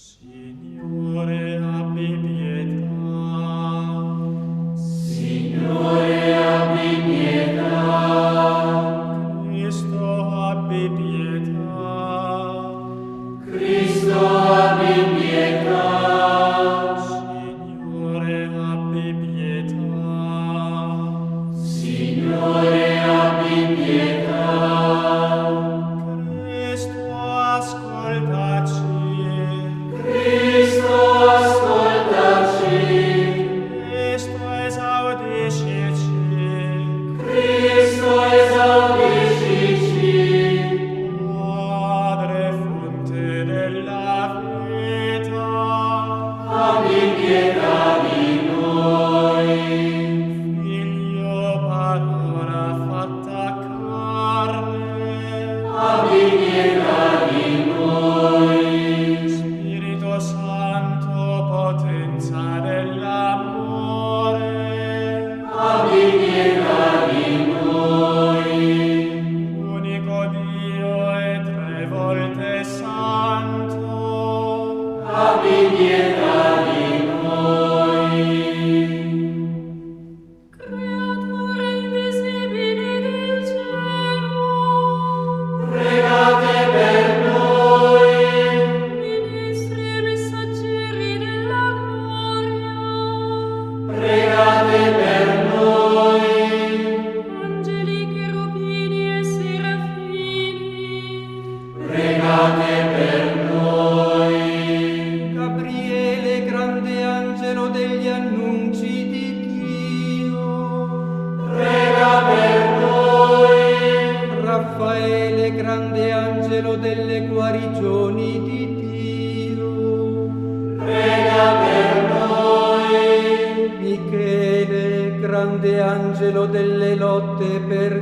Signore, abbi pietà. Signore, abbi pietà. Cristo, abbi pietà. Cristo, abbi pietà. Signore, abbi pietà. Signore, abbi pietà. Cristo, ascoltaci. Cristo, ascoltaci. Cristo, esaudiscici. Cristo, esaudiscici. Padre, fonte della vita. Abbi pietà di noi. Figlio, parola fatta carne. Abbi pietà di noi. Spirito Santo, potenza dell'amore. Abbi pietà di noi. Unico Dio e tre volte santo. Abbi pietà di noi. Creatore invisibile del cielo, Pregate per noi. ministri e messaggeri della gloria, Pregate per noi. angeli, cherubini e serafini, Pregate per noi. Gabriele, grande angelo degli annunci di Dio. Prega per noi. Raffaele, grande angelo delle guarigioni di Dio. Prega per noi. Michele, grande angelo delle lotte per